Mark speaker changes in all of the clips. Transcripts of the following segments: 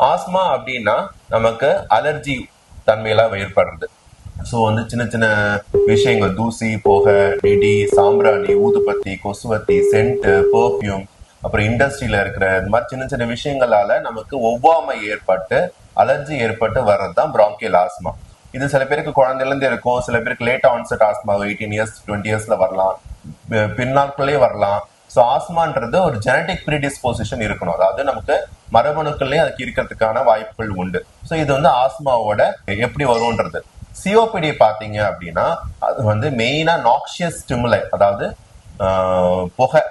Speaker 1: Asthma அப்படின்னா நமக்கு allergy தன்மையெல்லாம் ஏற்படுறது. ஸோ வந்து சின்ன சின்ன விஷயங்கள், தூசி, புகை, நெடி, சாம்பிராணி, ஊதுபத்தி, கொசுவத்தி, சென்ட், பெர்ஃப்யூம், அப்புறம் இண்டஸ்ட்ரியில இருக்கிற இந்த மாதிரி சின்ன சின்ன விஷயங்களால நமக்கு ஒவ்வாமை ஏற்பட்டு அலர்ஜி ஏற்பட்டு வர்றதுதான் பிராங்கியல் ஆஸ்மா. இது சில பேருக்கு குழந்தைல இருந்து இருக்கும், சில பேருக்கு லேட் ஆன்செட் ஆஸ்மா 18 இயர்ஸ் 20 இயர்ஸ்ல வரலாம், பின்னாட்களே வரலாம். ஸோ ஆஸ்மான்றது ஒரு ஜெனட்டிக் ப்ரீடிஸ்போசிஷன் இருக்கணும், அதாவது நமக்கு மரபணுக்கள்லயே அதுக்கு இருக்கிறதுக்கான வாய்ப்புகள் உண்டு. ஸோ இது வந்து ஆஸ்மாவோட எப்படி வரும்ன்றது. சிஓபிடி பாத்தீங்க அப்படின்னா அது வந்து மெயினா நாக்ஷியஸ் ஸ்டிமுலை, அதாவது புகை,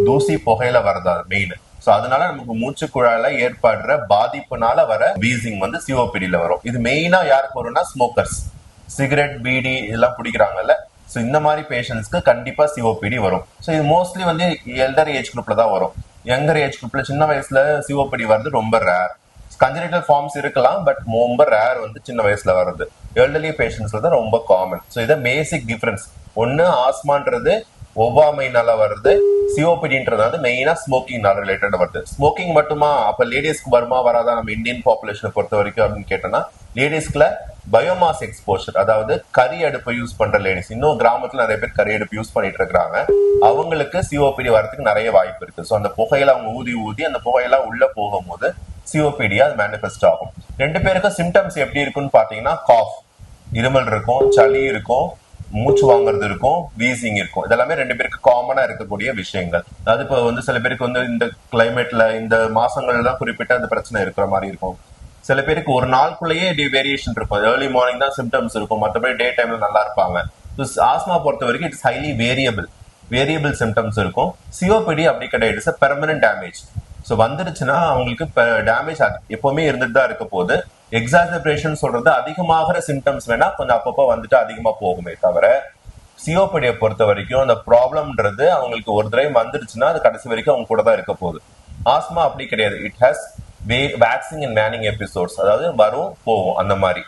Speaker 1: தூசி புகையில வர்றது மெயின். சோ அதனால நமக்கு மூச்சு குழாயில ஏற்படுற பாதிப்புனால வர வீசிங் வந்து சிஓபிடியில வரும். இது மெயினா யாருக்கு வரும்னா ஸ்மோக்கர்ஸ், சிகரெட், பீடி இதெல்லாம் பிடிக்கிறாங்கல்ல, ஸோ இந்த மாதிரி பேஷண்ட்ஸ்க்கு கண்டிப்பா சிஓபிடி வரும். ஸோ இது மோஸ்ட்லி வந்து எல்டர் ஏஜ் குரூப்ல தான் வரும். யங்கர் ஏஜ் குரூப்ல சின்ன வயசுல சிஓபிடி வருது ரொம்ப ரேர். கன்ஜெனிட்டல் ஃபார்ம்ஸ் இருக்கலாம், பட் ரொம்ப ரேர் வந்து சின்ன வயசுல வருது. எல்டர்லி பேஷண்ட்ஸ்ல தான் ரொம்ப காமன். ஸோ இதை பேசிக் டிஃபரன்ஸ். ஒன்னு ஆஸ்மான்றது ஒவ்வாமைனால வருது, சிஓபிடின்றது வந்து மெயினா ஸ்மோக்கிங்னால ரிலேட்டட் வருது. ஸ்மோக்கிங் மட்டுமா அப்ப லேடிஸ்க்கு வருமா வராதா நம்ம இந்தியன் பாப்புலேஷனை பொறுத்த வரைக்கும் அப்படின்னு கேட்டோம்னா, லேடிஸ்க்குல பயோமாஸ் எக்ஸ்போஷர், அதாவது கரி அடுப்பை யூஸ் பண்ற லேடிஸ், இன்னும் கிராமத்துல நிறைய பேர் கரி அடுப்பு யூஸ் பண்ணிட்டு இருக்காங்க, அவங்களுக்கு சிஓபிடி வரதுக்கு நிறைய வாய்ப்பு இருக்கு. ஸோ அந்த புகையில அவங்க ஊதி ஊதி அந்த புகையெல்லாம் உள்ள போகும்போது சிஓபிடியா அது மேனிஃபெஸ்ட் ஆகும். ரெண்டு பேருக்கும் சிம்டம்ஸ் எப்படி இருக்குன்னு பாத்தீங்கன்னா, காஃப், இருமல் இருக்கும், சளி இருக்கும், மூச்சு வாங்குறது இருக்கும், வீசிங் இருக்கும். இதெல்லாமே ரெண்டு பேருக்கு காமனா இருக்கக்கூடிய விஷயங்கள். அதாவது இப்போ வந்து சில பேருக்கு வந்து இந்த கிளைமேட்ல இந்த மாசங்கள்ல தான் குறிப்பிட்ட அந்த பிரச்சனை இருக்கிற மாதிரி இருக்கும். சில பேருக்கு ஒரு நாளுக்குள்ளேயே வேரியேஷன் இருக்கும். ஏர்லி மார்னிங் தான் சிம்டம்ஸ் இருக்கும், மற்றபடி டே டைம்ல நல்லா இருப்பாங்க. ஆஸ்மா பொறுத்த வரைக்கும் இட்ஸ் ஹைலி வேரியபிள் சிம்டம்ஸ் இருக்கும். சிஓபிடி அப்படி கிடையாது, இட்ஸ் பெர்மனன்ட் டேமேஜ். ஸோ வந்துருச்சுன்னா அவங்களுக்கு டேமேஜ் எப்பவுமே இருந்துட்டு தான் இருக்க போது. எக்ஸாசபரேஷன் சொல்றது அதிகமாகிற சிம்டம்ஸ் வேணா கொஞ்சம் அப்பப்போ வந்துட்டு அதிகமா போகுமே தவிர, சிஓபிடியை பொறுத்த வரைக்கும் அந்த ப்ராப்ளம்ன்றது அவங்களுக்கு ஒரு தடவை வந்துருச்சுன்னா அது கடைசி வரைக்கும் அவங்க கூட தான் இருக்க போகுது. ஆஸ்மா அப்படி கிடையாது, it has waxing and Manning episodes, அதாவது வரும் போகும் அந்த மாதிரி.